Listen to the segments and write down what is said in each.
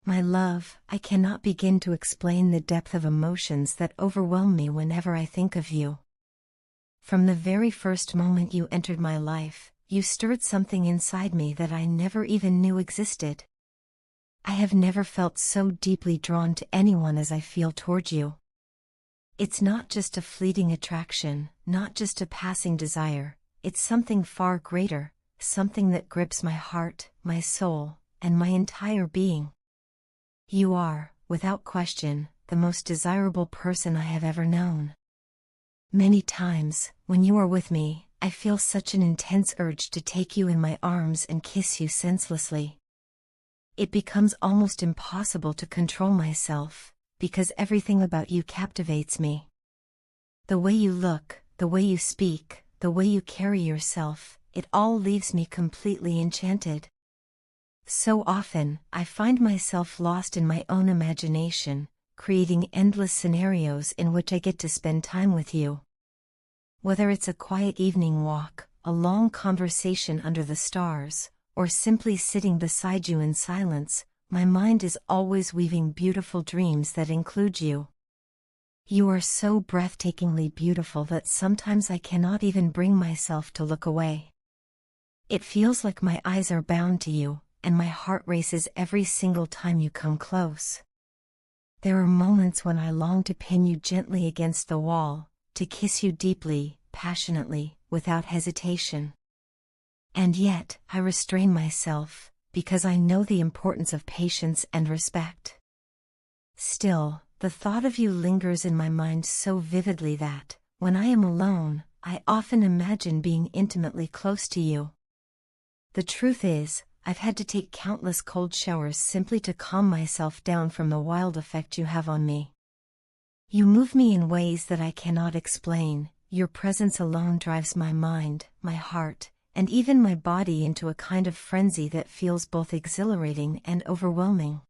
My love, I cannot begin to explain the depth of emotions that overwhelm me whenever I think of you. From the very first moment you entered my life, you stirred something inside me that I never even knew existed. I have never felt so deeply drawn to anyone as I feel toward you. It's not just a fleeting attraction, not just a passing desire, it's something far greater, something that grips my heart, my soul, and my entire being. You are, without question, the most desirable person I have ever known. Many times, when you are with me, I feel such an intense urge to take you in my arms and kiss you senselessly. It becomes almost impossible to control myself, because everything about you captivates me. The way you look, the way you speak, the way you carry yourself, it all leaves me completely enchanted. So often, I find myself lost in my own imagination, creating endless scenarios in which I get to spend time with you. Whether it's a quiet evening walk, a long conversation under the stars, or simply sitting beside you in silence, my mind is always weaving beautiful dreams that include you. You are so breathtakingly beautiful that sometimes I cannot even bring myself to look away. It feels like my eyes are bound to you, and my heart races every single time you come close. There are moments when I long to pin you gently against the wall, to kiss you deeply, passionately, without hesitation. And yet, I restrain myself, because I know the importance of patience and respect. Still, the thought of you lingers in my mind so vividly that, when I am alone, I often imagine being intimately close to you. The truth is, I've had to take countless cold showers simply to calm myself down from the wild effect you have on me. You move me in ways that I cannot explain. Your presence alone drives my mind, my heart, and even my body into a kind of frenzy that feels both exhilarating and overwhelming.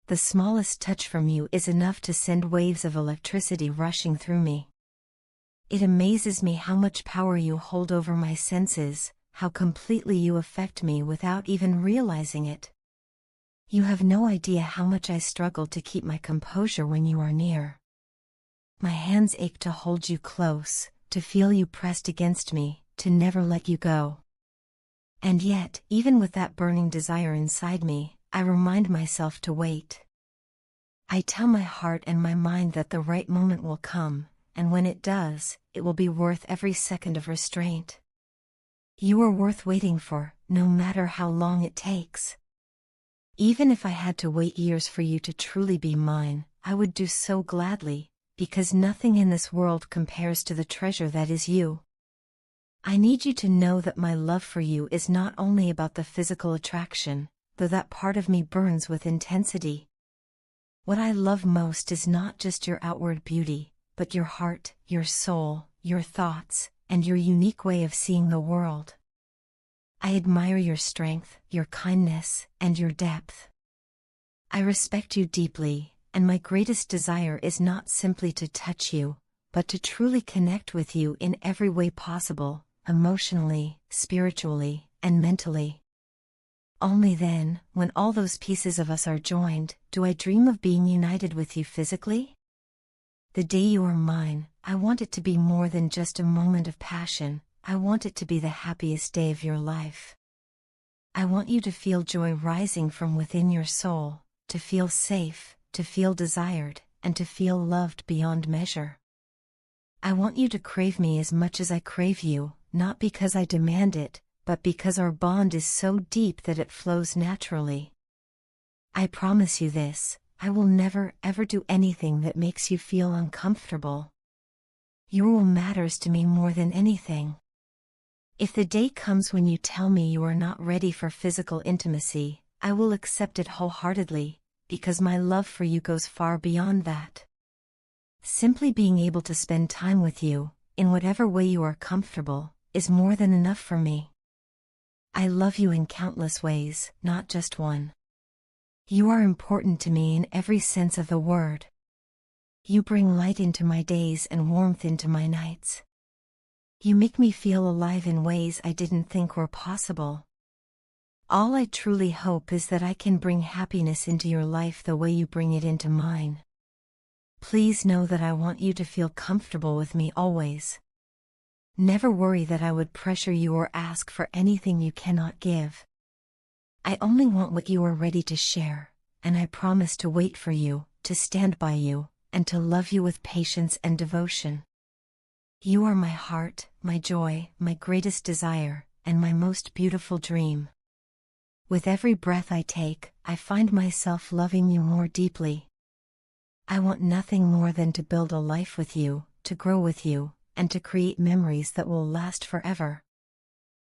The smallest touch from you is enough to send waves of electricity rushing through me. It amazes me how much power you hold over my senses, how completely you affect me without even realizing it. You have no idea how much I struggle to keep my composure when you are near. My hands ache to hold you close, to feel you pressed against me, to never let you go. And yet, even with that burning desire inside me, I remind myself to wait. I tell my heart and my mind that the right moment will come, and when it does, it will be worth every second of restraint. You are worth waiting for, no matter how long it takes. Even if I had to wait years for you to truly be mine, I would do so gladly, because nothing in this world compares to the treasure that is you. I need you to know that my love for you is not only about the physical attraction, though that part of me burns with intensity. What I love most is not just your outward beauty, but your heart, your soul, your thoughts, and your unique way of seeing the world. I admire your strength, your kindness, and your depth. I respect you deeply, and my greatest desire is not simply to touch you, but to truly connect with you in every way possible, emotionally, spiritually, and mentally. Only then, when all those pieces of us are joined, do I dream of being united with you physically. The day you are mine, I want it to be more than just a moment of passion, I want it to be the happiest day of your life. I want you to feel joy rising from within your soul, to feel safe, to feel desired, and to feel loved beyond measure. I want you to crave me as much as I crave you, not because I demand it, but because our bond is so deep that it flows naturally. I promise you this, I will never ever do anything that makes you feel uncomfortable. Your will matters to me more than anything. If the day comes when you tell me you are not ready for physical intimacy, I will accept it wholeheartedly, because my love for you goes far beyond that. Simply being able to spend time with you, in whatever way you are comfortable, is more than enough for me. I love you in countless ways, not just one. You are important to me in every sense of the word. You bring light into my days and warmth into my nights. You make me feel alive in ways I didn't think were possible. All I truly hope is that I can bring happiness into your life the way you bring it into mine. Please know that I want you to feel comfortable with me always. Never worry that I would pressure you or ask for anything you cannot give. I only want what you are ready to share, and I promise to wait for you, to stand by you, and to love you with patience and devotion. You are my heart, my joy, my greatest desire, and my most beautiful dream. With every breath I take, I find myself loving you more deeply. I want nothing more than to build a life with you, to grow with you, and to create memories that will last forever.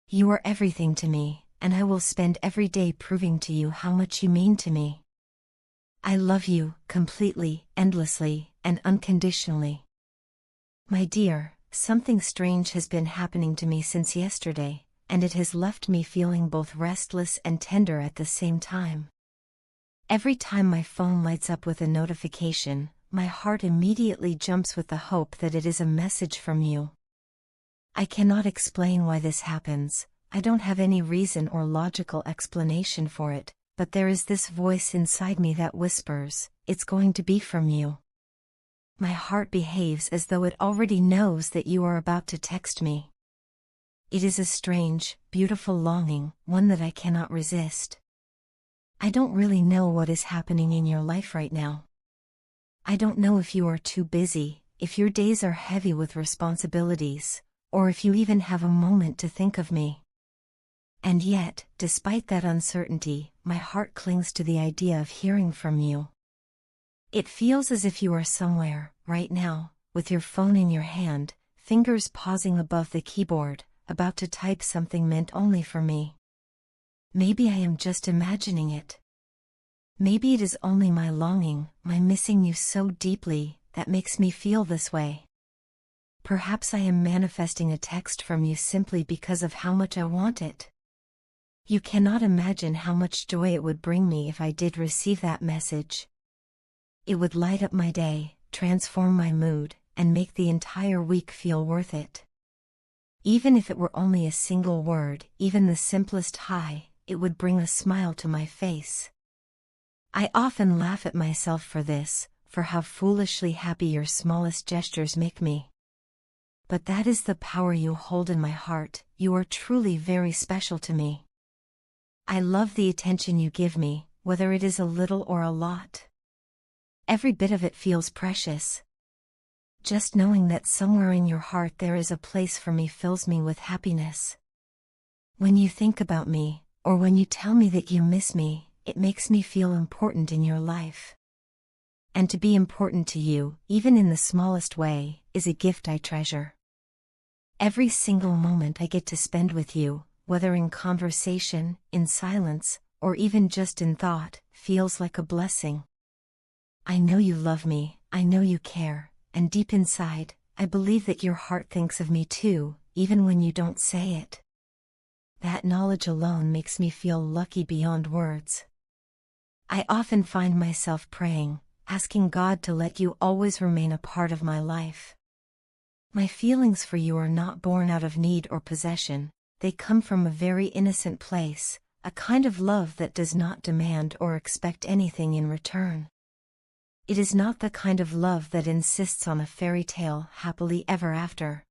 You are everything to me, and I will spend every day proving to you how much you mean to me. I love you, completely, endlessly, and unconditionally. My dear, something strange has been happening to me since yesterday, and it has left me feeling both restless and tender at the same time. Every time my phone lights up with a notification, my heart immediately jumps with the hope that it is a message from you. I cannot explain why this happens, I don't have any reason or logical explanation for it, but there is this voice inside me that whispers, "It's going to be from you." My heart behaves as though it already knows that you are about to text me. It is a strange, beautiful longing, one that I cannot resist. I don't really know what is happening in your life right now. I don't know if you are too busy, if your days are heavy with responsibilities, or if you even have a moment to think of me. And yet, despite that uncertainty, my heart clings to the idea of hearing from you. It feels as if you are somewhere, right now, with your phone in your hand, fingers pausing above the keyboard, about to type something meant only for me. Maybe I am just imagining it. Maybe it is only my longing, my missing you so deeply, that makes me feel this way. Perhaps I am manifesting a text from you simply because of how much I want it. You cannot imagine how much joy it would bring me if I did receive that message. It would light up my day, transform my mood, and make the entire week feel worth it. Even if it were only a single word, even the simplest hi, it would bring a smile to my face. I often laugh at myself for this, for how foolishly happy your smallest gestures make me. But that is the power you hold in my heart, you are truly very special to me. I love the attention you give me, whether it is a little or a lot. Every bit of it feels precious. Just knowing that somewhere in your heart there is a place for me fills me with happiness. When you think about me, or when you tell me that you miss me, it makes me feel important in your life. And to be important to you, even in the smallest way, is a gift I treasure. Every single moment I get to spend with you, whether in conversation, in silence, or even just in thought, feels like a blessing. I know you love me, I know you care. And deep inside, I believe that your heart thinks of me too, even when you don't say it. That knowledge alone makes me feel lucky beyond words. I often find myself praying, asking God to let you always remain a part of my life. My feelings for you are not born out of need or possession, they come from a very innocent place, a kind of love that does not demand or expect anything in return. It is not the kind of love that insists on a fairy tale happily ever after.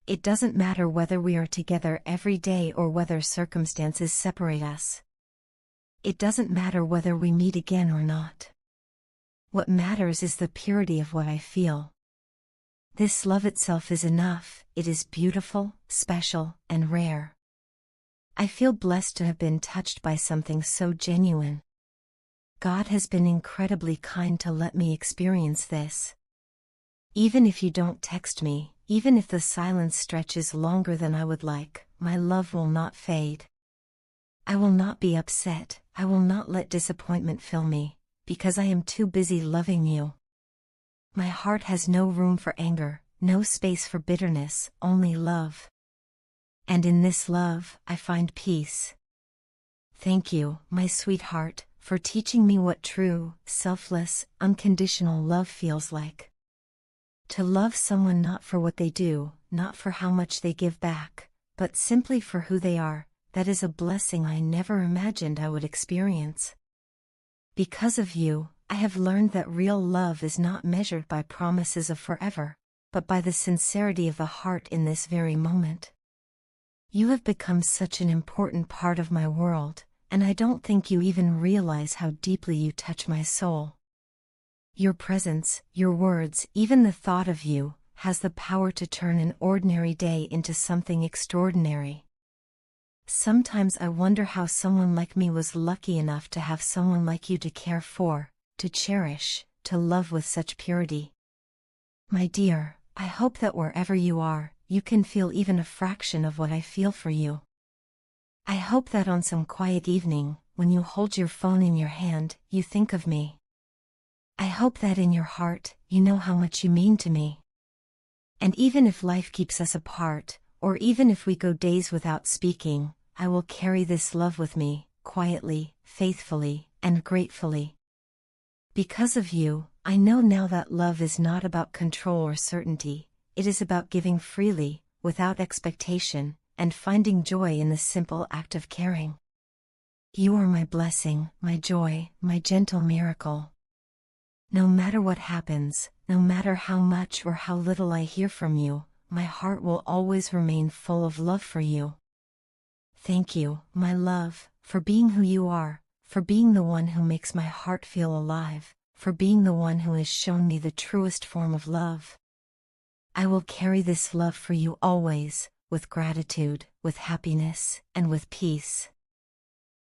It doesn't matter whether we are together every day or whether circumstances separate us. It doesn't matter whether we meet again or not. What matters is the purity of what I feel. This love itself is enough, it is beautiful, special, and rare. I feel blessed to have been touched by something so genuine. God has been incredibly kind to let me experience this. Even if you don't text me, even if the silence stretches longer than I would like, my love will not fade. I will not be upset, I will not let disappointment fill me, because I am too busy loving you. My heart has no room for anger, no space for bitterness, only love. And in this love, I find peace. Thank you, my sweetheart, for teaching me what true, selfless, unconditional love feels like. To love someone not for what they do, not for how much they give back, but simply for who they are, that is a blessing I never imagined I would experience. Because of you, I have learned that real love is not measured by promises of forever, but by the sincerity of the heart in this very moment. You have become such an important part of my world, and I don't think you even realize how deeply you touch my soul. Your presence, your words, even the thought of you, has the power to turn an ordinary day into something extraordinary. Sometimes I wonder how someone like me was lucky enough to have someone like you to care for, to cherish, to love with such purity. My dear, I hope that wherever you are, you can feel even a fraction of what I feel for you. I hope that on some quiet evening, when you hold your phone in your hand, you think of me. I hope that in your heart, you know how much you mean to me. And even if life keeps us apart, or even if we go days without speaking, I will carry this love with me, quietly, faithfully, and gratefully. Because of you, I know now that love is not about control or certainty, it is about giving freely, without expectation, and finding joy in the simple act of caring. You are my blessing, my joy, my gentle miracle. No matter what happens, no matter how much or how little I hear from you, my heart will always remain full of love for you. Thank you, my love, for being who you are, for being the one who makes my heart feel alive, for being the one who has shown me the truest form of love. I will carry this love for you always, with gratitude, with happiness, and with peace.